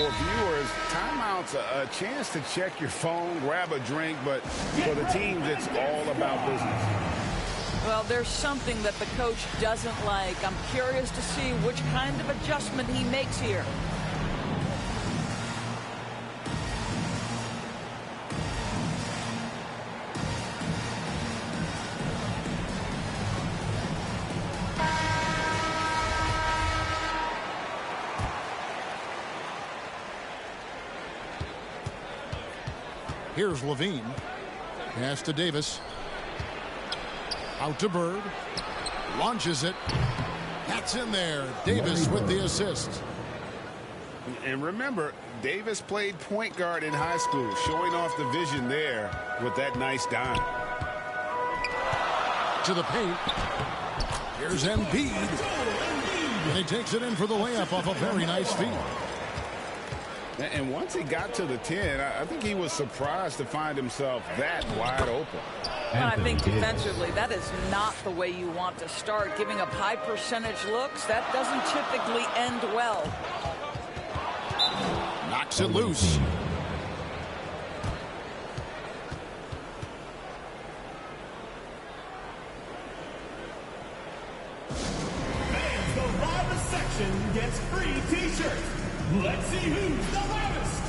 for viewers, timeout's a chance to check your phone, grab a drink, but for the teams, it's all about business. Well, there's something that the coach doesn't like. I'm curious to see which kind of adjustment he makes here. Here's Levine. Pass to Davis. Out to Bird. Launches it. That's in there. Davis with the assist. And remember, Davis played point guard in high school, showing off the vision there with that nice dime. To the paint. Here's Embiid. And he takes it in for the layup off a very nice feed. And once he got to the 10, I think he was surprised to find himself that wide open. And I think defensively, that is not the way you want to start. Giving up high percentage looks, that doesn't typically end well. Knocks it loose. Fans, the loudest section gets free t-shirts. Let's see who's the loudest.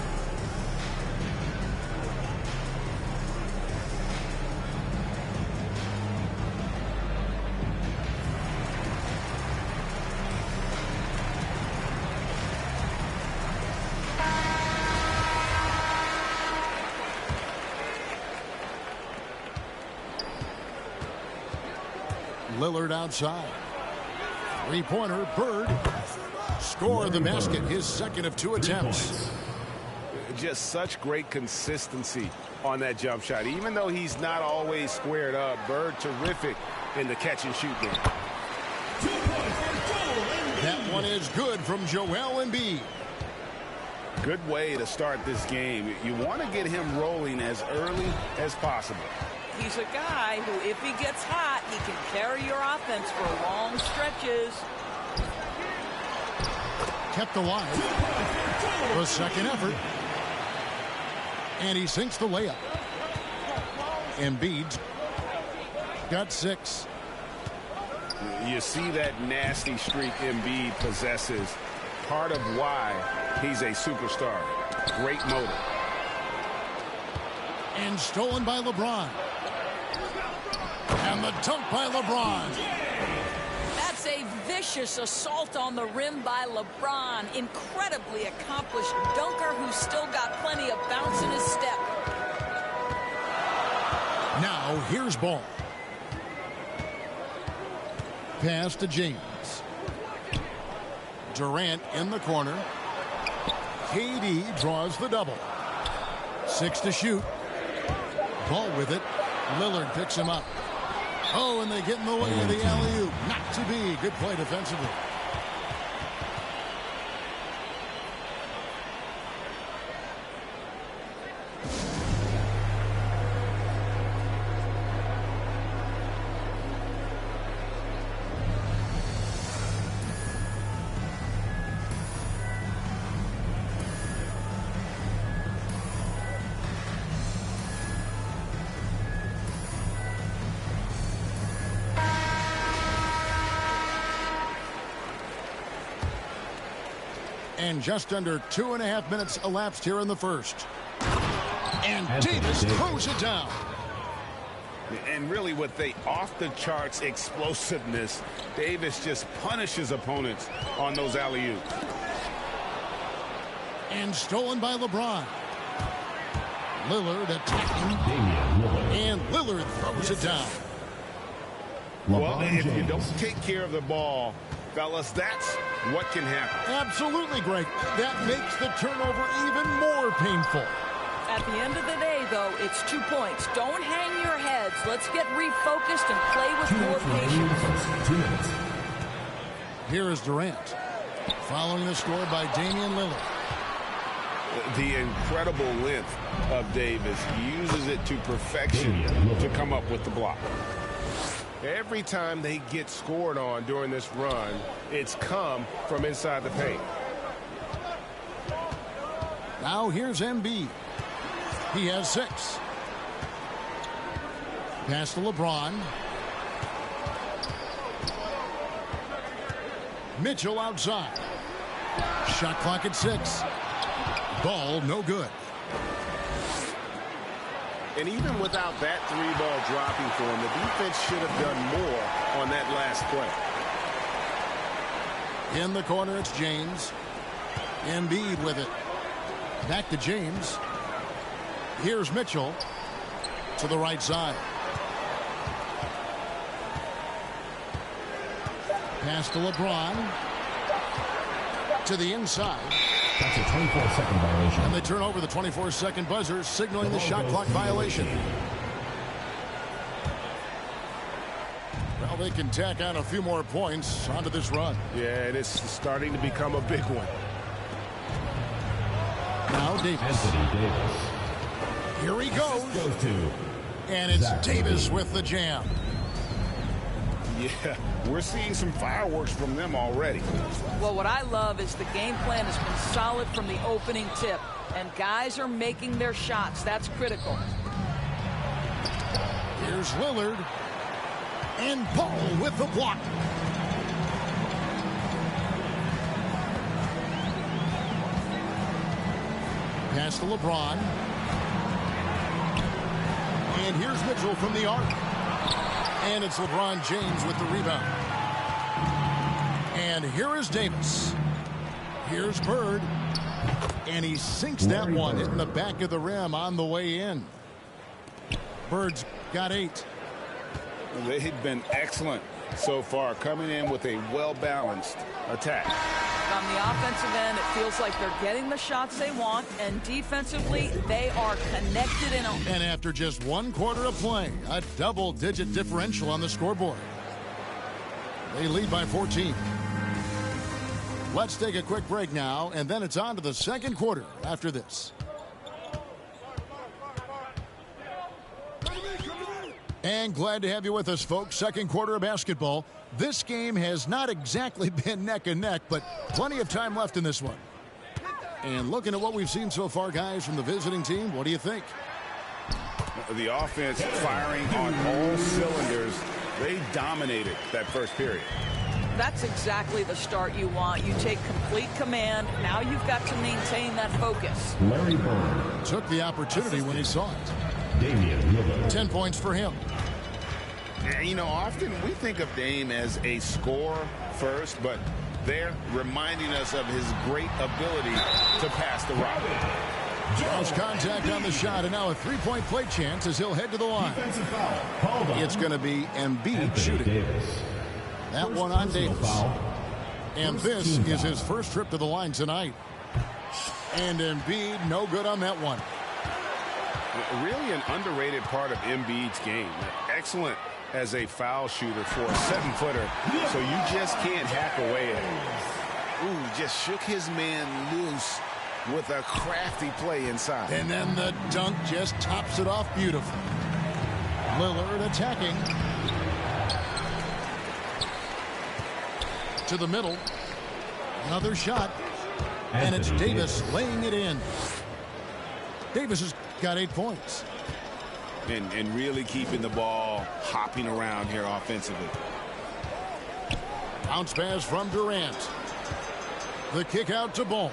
Lillard outside. Three-pointer, Bird. Score the basket, his second of 2 attempts. Just such great consistency on that jump shot. Even though he's not always squared up, Bird terrific in the catch and shoot game. That one is good from Joel Embiid. Good way to start this game. You want to get him rolling as early as possible. He's a guy who, if he gets hot, he can carry your offense for long stretches. Kept alive. The second effort. And he sinks the layup. Embiid's got 6. You see that nasty streak Embiid possesses. Part of why he's a superstar. Great motor. And stolen by LeBron. And the dunk by LeBron. That's a vicious assault on the rim by LeBron. Incredibly accomplished dunker who's still got plenty of bounce in his step. Now here's ball. Pass to James. Durant in the corner. KD draws the double. 6 to shoot. Ball with it. Lillard picks him up. Oh, and they get in the way of the alley-oop. Not to be. Good play defensively. And just under 2.5 minutes elapsed here in the first. And Davis throws it down. And really with the off-the-charts explosiveness, Davis just punishes opponents on those alley-oops. And stolen by LeBron. Lillard attacking. And Lillard throws it down. Well, if you don't take care of the ball, fellas, that's what can happen. Absolutely, Greg. That makes the turnover even more painful. At the end of the day, though, it's 2 points. Don't hang your heads. Let's get refocused and play with more patience. 2 minutes. Here is Durant. Following the score by Damian Lillard. The incredible length of Davis uses it to perfection to come up with the block. Every time they get scored on during this run, it's come from inside the paint. Now here's Embiid. He has 6. Pass to LeBron. Mitchell outside. Shot clock at 6. Ball no good. And even without that 3-ball dropping for him, the defense should have done more on that last play. In the corner, it's James. Embiid with it. Back to James. Here's Mitchell to the right side. Pass to LeBron. To the inside. That's a 24-second violation. And they turn over the 24-second buzzer, signaling the shot clock violation. Well, they can tack on a few more points onto this run. Yeah, and it's starting to become a big one. Now Davis. Anthony Davis. Here he goes. Goes to And it's Zach Davis LaVine. with the jam. Yeah, we're seeing some fireworks from them already. Well, what I love is the game plan has been solid from the opening tip, and guys are making their shots. That's critical. Here's Lillard. And Paul with the block. Pass to LeBron. And here's Mitchell from the arc. And it's LeBron James with the rebound. And here is Davis. Here's Bird. And he sinks that one, hitting the back of the rim on the way in. Bird's got 8. They've been excellent so far, coming in with a well-balanced attack. On the offensive end, it feels like they're getting the shots they want, and defensively, they are connected in a... And after just 1 quarter of play, a double-digit differential on the scoreboard. They lead by 14. Let's take a quick break now, and then it's on to the second quarter after this. And glad to have you with us, folks. Second quarter of basketball. This game has not exactly been neck and neck, but plenty of time left in this one. And looking at what we've seen so far, guys, from the visiting team, what do you think? The offense firing on all cylinders. They dominated that first period. That's exactly the start you want. You take complete command. Now you've got to maintain that focus. Larry Bird. Took the opportunity when he saw it. Damian Lillard. 10 points for him. You know, often we think of Dame as a scorer first, but they're reminding us of his great ability to pass the rock. Draws contact on the shot, and now a 3-point play chance as he'll head to the line. Defensive foul. Called on. It's going to be Embiid Anthony shooting. Davis. That one on Personal Davis. foul. And First this team is foul. his first trip to the line tonight. And Embiid, no good on that one. Really an underrated part of Embiid's game. Excellent as a foul shooter for a 7-footer, so you just can't hack away at him. Ooh, just shook his man loose with a crafty play inside. And then the dunk just tops it off beautifully. Lillard attacking. To the middle. Another shot. And it's Anthony Davis laying it in. Davis has got 8 points. And really keeping the ball hopping around here offensively. Bounce pass from Durant. The kick out to Ball.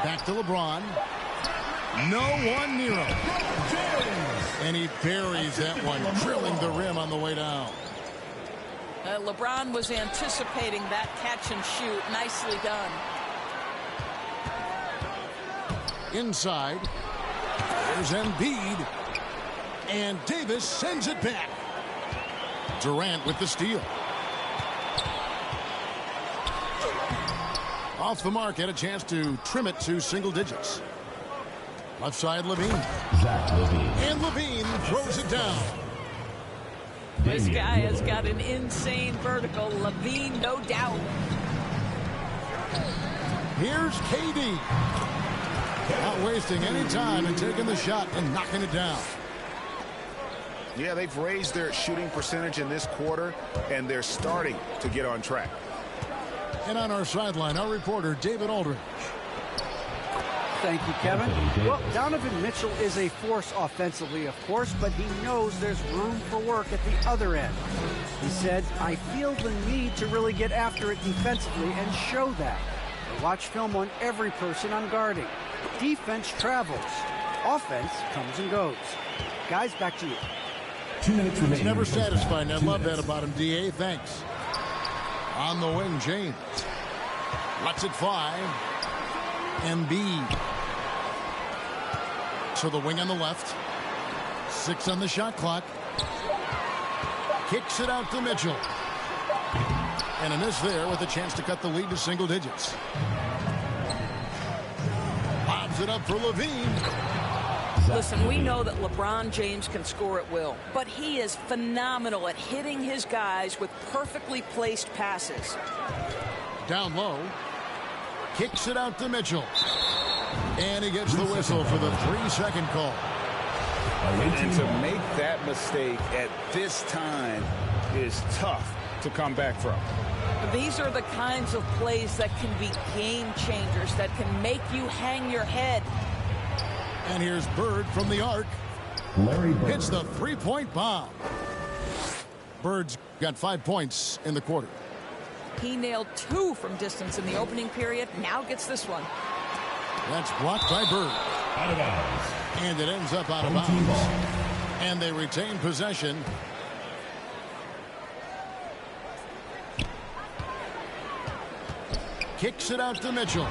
Back to LeBron. No one near him. And he buries that one, drilling the rim on the way down. LeBron was anticipating that catch and shoot. Nicely done. Inside. There's Embiid. And Davis sends it back. Durant with the steal. Off the mark, had a chance to trim it to single digits. Left side, Levine. Zach LaVine. And Levine throws it down. This Damian guy has Lillard. got an insane vertical. Levine, no doubt. Here's KD. Not wasting any time and taking the shot and knocking it down. Yeah, they've raised their shooting percentage in this quarter, and they're starting to get on track. And on our sideline, our reporter, David Aldridge. Thank you, Kevin. Well, Donovan Mitchell is a force offensively, of course, but he knows there's room for work at the other end. He said, I feel the need to really get after it defensively and show that. I watch film on every person I'm guarding. Defense travels. Offense comes and goes. Guys, back to you. 2 minutes remaining. He's never satisfied, and I love that about him, D.A. Thanks. On the wing, James. Lets it fly. Embiid. So the wing on the left. 6 on the shot clock. Kicks it out to Mitchell. And a miss there with a chance to cut the lead to single digits. Lobs it up for Levine. Listen, we know that LeBron James can score at will, but he is phenomenal at hitting his guys with perfectly placed passes. Down low. Kicks it out to Mitchell. And he gets the whistle for the 3-second call. And to make that mistake at this time is tough to come back from. These are the kinds of plays that can be game changers, that can make you hang your head. And here's Bird from the arc. Larry Bird hits the three-point bomb. Bird's got 5 points in the quarter. He nailed 2 from distance in the opening period. Now gets this one. That's blocked by Bird. out of bounds. And it ends up out of bounds. And they retain possession. Kicks it out to Mitchell.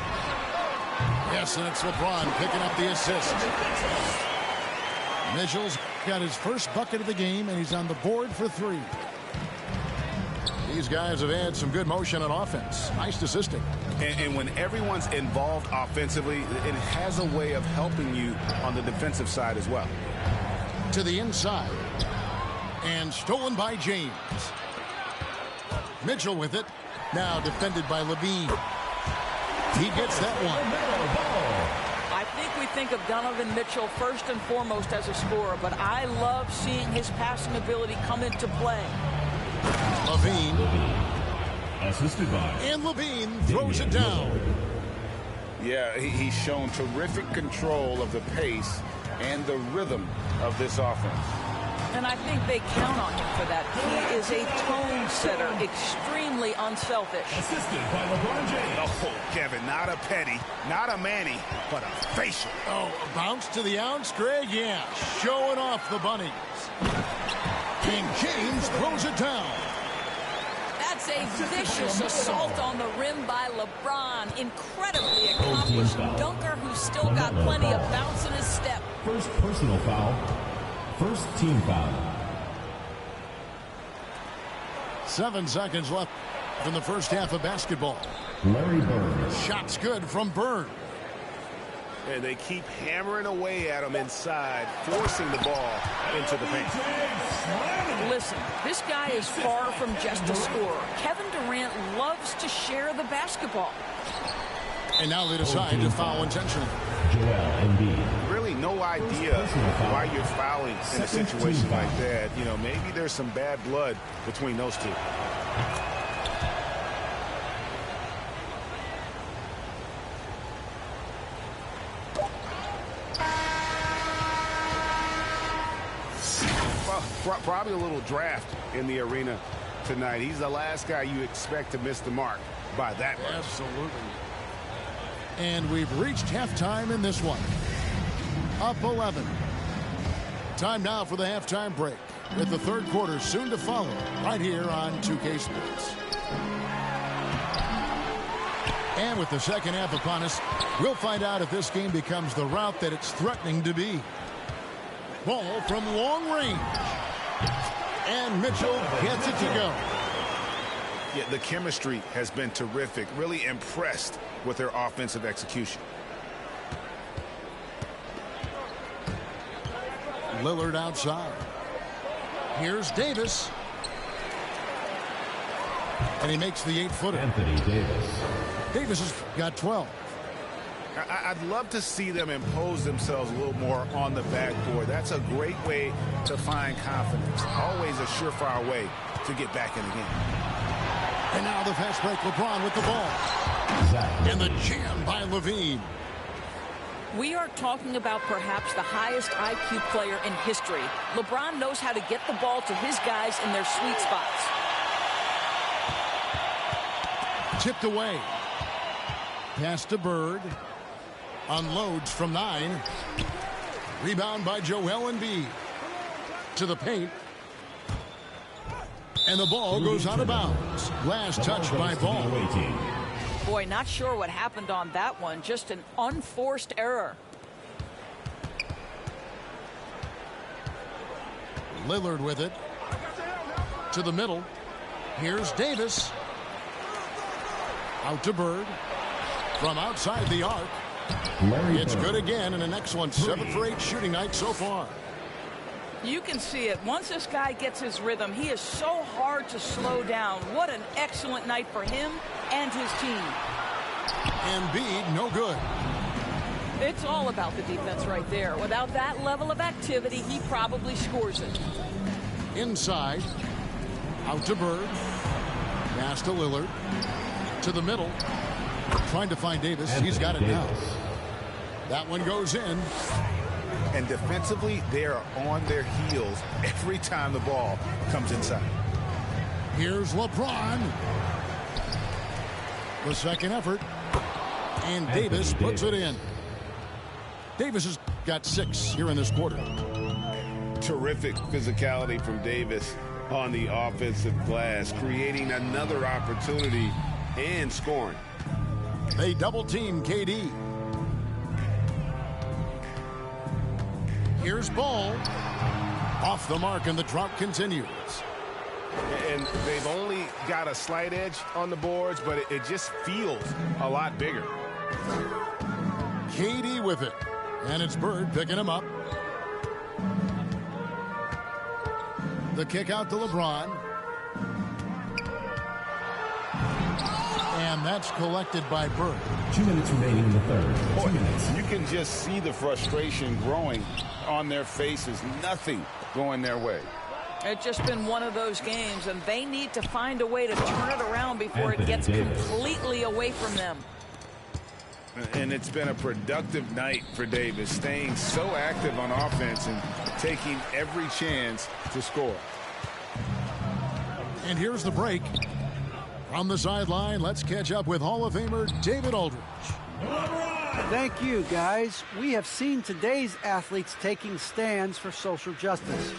Yes, and it's LeBron picking up the assist. Mitchell's got his first bucket of the game, and he's on the board for 3. These guys have had some good motion on offense. Nice assisting. And when everyone's involved offensively, it has a way of helping you on the defensive side as well. To the inside. And stolen by James. Mitchell with it. Now defended by Levine. He gets that one. I think we think of Donovan Mitchell first and foremost as a scorer, but I love seeing his passing ability come into play. Levine. Assisted by. And Levine throws it down. Yeah, he's shown terrific control of the pace and the rhythm of this offense. And I think they count on him for that. He is a tone setter, extremely unselfish. Assisted by LeBron James. Oh, Kevin, not a petty, not a Manny, but a facial. Oh, a bounce to the ounce, Greg? Yeah, showing off the bunnies. King James throws it down. That's a vicious assault on the rim by LeBron. Incredibly accomplished dunker who's still got plenty of bounce in his step. First personal foul. First team foul. 7 seconds left in the first half of basketball. Larry Bird. Shot's good from Bird. And they keep hammering away at him inside, forcing the ball into the paint. Listen, this guy is far from just a scorer. Kevin Durant loves to share the basketball. And now they decide to foul intentionally. Joel Embiid. Really no idea why you're fouling in a situation like that. You know, maybe there's some bad blood between those two. Well, probably a little draft in the arena tonight. He's the last guy you expect to miss the mark by that much. Absolutely. And we've reached halftime in this one. Up 11. Time now for the halftime break, with the third quarter soon to follow right here on 2K Sports. And with the second half upon us, we'll find out if this game becomes the route that it's threatening to be. Ball from long range. And Mitchell gets it to go. Yeah, the chemistry has been terrific. Really impressed with their offensive execution. Lillard outside. Here's Davis. And he makes the 8-footer. Anthony Davis. Davis has got 12. I'd love to see them impose themselves a little more on the backboard. That's a great way to find confidence. Always a surefire way to get back in the game. And now the fast break, LeBron with the ball. And the jam by Levine. We are talking about perhaps the highest IQ player in history. LeBron knows how to get the ball to his guys in their sweet spots. Tipped away. Pass to Bird. Unloads from 9. Rebound by Joel Embiid. To the paint. And the ball goes out of bounds. Last touch by Ball. Boy, not sure what happened on that one. Just an unforced error. Lillard with it. To the middle. Here's Davis. Out to Bird. From outside the arc. It's good again, and an excellent 7 for 8 shooting night so far. You can see it. Once this guy gets his rhythm, he is so hard to slow down. What an excellent night for him and his team. Embiid, no good. It's all about the defense right there. Without that level of activity, he probably scores it. Inside. Out to Bird. Pass to Lillard. To the middle. Trying to find Davis. He's got it now. That one goes in. And defensively, they are on their heels every time the ball comes inside. Here's LeBron. The second effort. And Davis puts it in. Davis has got 6 here in this quarter. Terrific physicality from Davis on the offensive glass, creating another opportunity and scoring. They double team KD. Here's Ball. Off the mark, and the drought continues. And they've only got a slight edge on the boards, but it just feels a lot bigger. KD with it. And it's Bird picking him up. The kick out to LeBron. And that's collected by Bird. 2 minutes remaining in the third. Boy, you can just see the frustration growing on their faces. Nothing going their way. It's just been one of those games, and they need to find a way to turn it around before it gets completely away from them. And it's been a productive night for Davis, staying so active on offense and taking every chance to score. And here's the break. From the sideline, let's catch up with Hall of Famer David Aldridge. Thank you, guys. We have seen today's athletes taking stands for social justice.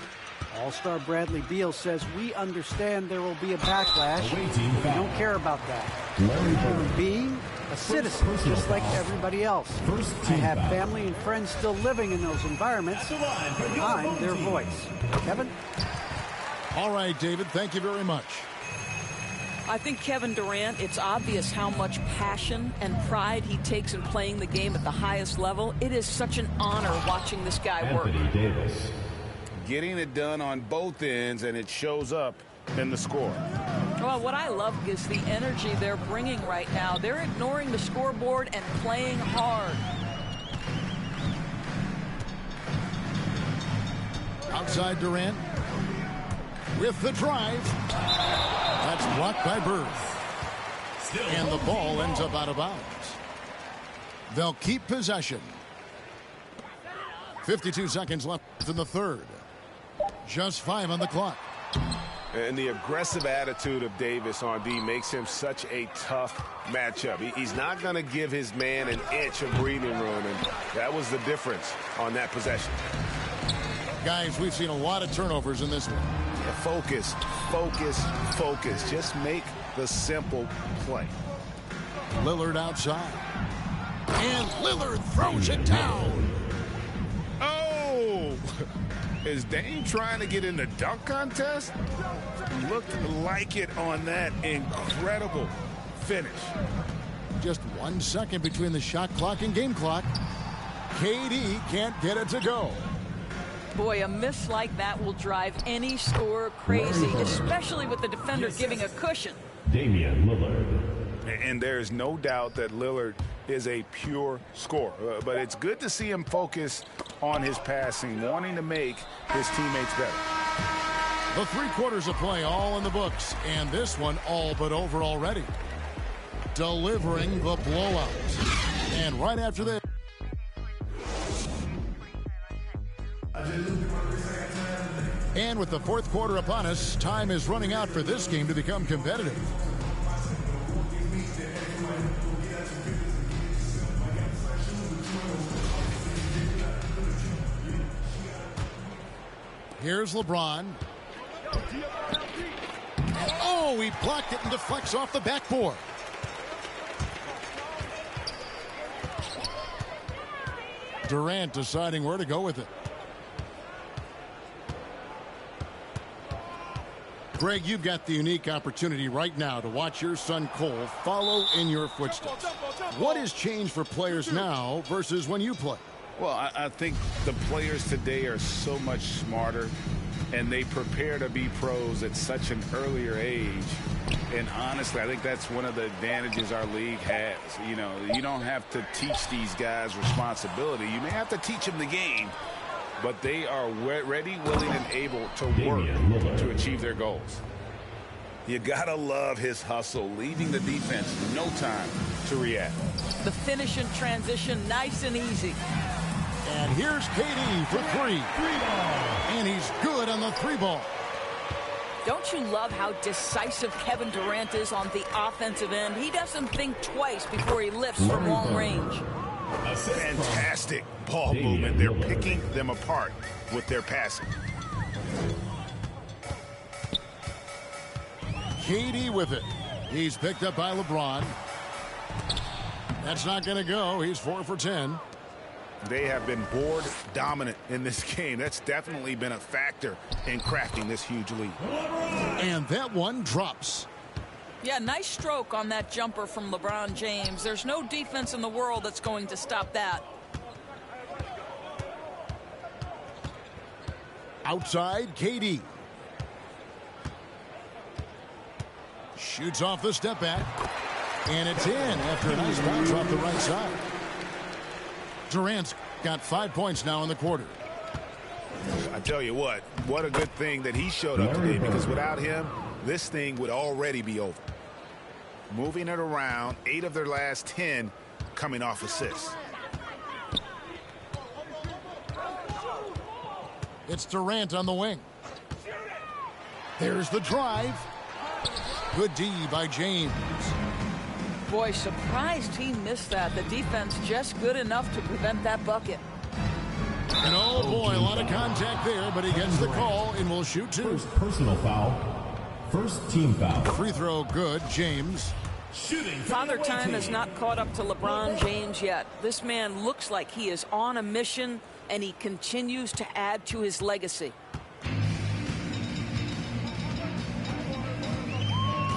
All-Star Bradley Beal says we understand there will be a backlash. We don't care about that. Human being, a citizen, just like everybody else. I have family and friends still living in those environments. I'm their voice. Kevin? All right, David, thank you very much. I think Kevin Durant, it's obvious how much passion and pride he takes in playing the game at the highest level. It is such an honor watching this guy work. Davis. Getting it done on both ends, and it shows up in the score. Well, what I love is the energy they're bringing right now. They're ignoring the scoreboard and playing hard. Outside Durant with the drive. That's blocked by Bird. And the ball ends up out of bounds. They'll keep possession. 52 seconds left in the third. Just 5 on the clock. And the aggressive attitude of Davis on D makes him such a tough matchup. He's not going to give his man an inch of breathing room, and that was the difference on that possession. Guys, we've seen a lot of turnovers in this one. Yeah, focus, focus, focus. Just make the simple play. Lillard outside. And Lillard throws it down. Oh! Is Dame trying to get in the dunk contest? Looked like it on that incredible finish. Just 1 second between the shot clock and game clock. KD can't get it to go. Boy, a miss like that will drive any scorer crazy, especially with the defender giving a cushion. Damian Lillard. And there's no doubt that Lillard is a pure scorer. But it's good to see him focus on his passing, wanting to make his teammates better. The 3 quarters of play all in the books, and this one all but over already. Delivering the blowout. And right after this. And with the 4th quarter upon us, time is running out for this game to become competitive. Here's LeBron. And oh, he blocked it and deflects off the backboard. Durant deciding where to go with it. Greg, you've got the unique opportunity right now to watch your son Cole follow in your footsteps. What has changed for players now versus when you played? Well, I think the players today are so much smarter, and they prepare to be pros at such an earlier age. And honestly, I think that's one of the advantages our league has. You know, you don't have to teach these guys responsibility. You may have to teach them the game, but they are ready, willing, and able to work to achieve their goals. You gotta love his hustle, leaving the defense no time to react. The finish and transition, nice and easy. And here's KD for 3. And he's good on the 3 ball. Don't you love how decisive Kevin Durant is on the offensive end? He doesn't think twice before he lifts from long range. Fantastic ball movement. They're picking them apart with their passing. KD with it. He's picked up by LeBron. That's not going to go. He's 4 for 10. They have been board dominant in this game. That's definitely been a factor in crafting this huge lead. And that one drops. Yeah, nice stroke on that jumper from LeBron James. There's no defense in the world that's going to stop that. Outside, KD. Shoots off the step back. And it's in after a nice bounce off the right side. Durant's got 5 points now in the quarter. I tell you what a good thing that he showed up today, because without him, this thing would already be over. Moving it around, 8 of their last 10 coming off assists. It's Durant on the wing. There's the drive. Good D by James. Boy, surprised he missed that. The defense just good enough to prevent that bucket. And oh boy, a lot of contact there, but he gets the call and will shoot 2. First personal foul. First team foul. Free throw good, James. Father Time has not caught up to LeBron James yet. This man looks like he is on a mission, and he continues to add to his legacy.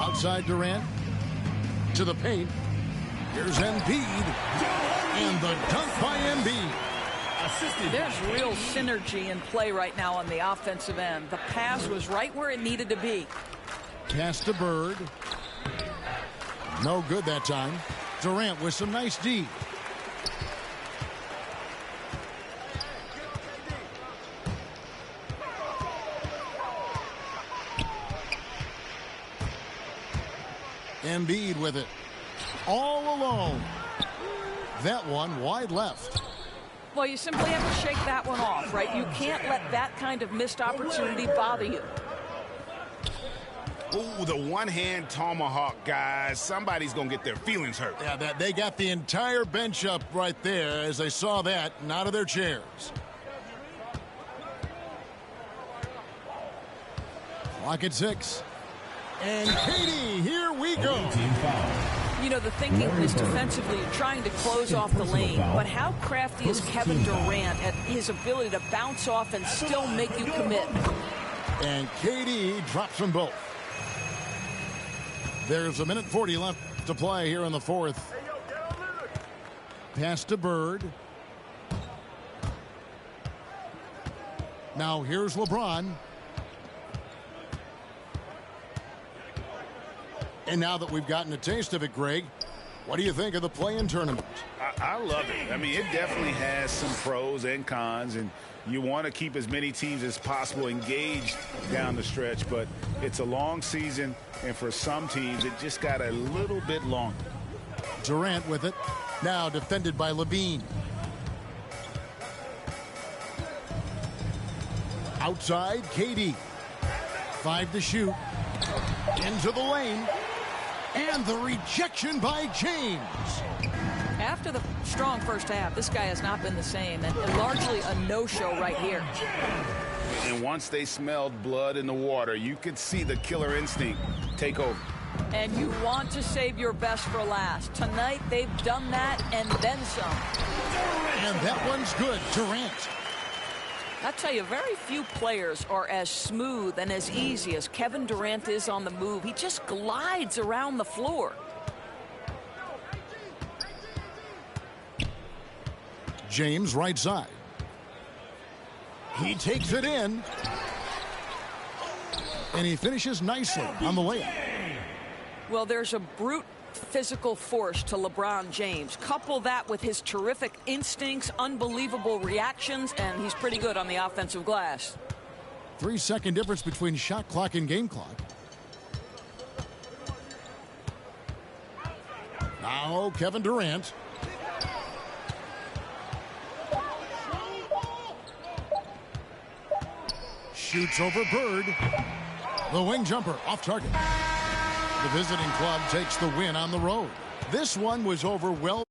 Outside Durant. To the paint. Here's Embiid. And the dunk by Embiid. There's real synergy in play right now on the offensive end. The pass was right where it needed to be. Pass to Bird. No good that time. Durant with some nice D. Embiid with it. All alone. That one wide left. Well, you simply have to shake that one off, right? You can't let that kind of missed opportunity bother you. Ooh, the one-hand tomahawk, guys. Somebody's going to get their feelings hurt. Yeah, they got the entire bench up right there as they saw that and out of their chairs. Clock at 6. And Katie, here we go. You know, the thinking is defensively trying to close off the lane, but how crafty is Kevin Durant at his ability to bounce off and still make you commit? And KD drops them both. There's 1:40 left to play here in the 4th. Pass to Bird. Now here's LeBron. And now that we've gotten a taste of it, Greg, What do you think of the play-in tournament? I love it. I mean, it definitely has some pros and cons, and you want to keep as many teams as possible engaged down the stretch, but it's a long season, and for some teams, it just got a little bit longer. Durant with it. Now defended by Levine. Outside, KD. 5 to shoot. Into the lane. And the rejection by James. After the strong first half, this guy has not been the same, and largely a no-show right here. And once they smelled blood in the water, you could see the killer instinct take over. And you want to save your best for last. Tonight, they've done that and then some. And that one's good. Durant. I tell you, very few players are as smooth and as easy as Kevin Durant is on the move. He just glides around the floor. James right side. He takes it in. And he finishes nicely on the layup. Well, there's a brute physical force to LeBron James. Couple that with his terrific instincts, unbelievable reactions, and he's pretty good on the offensive glass. 3-second difference between shot clock and game clock. Now Kevin Durant. Shoots over Bird. The wing jumper off target. The visiting club takes the win on the road. This one was over well.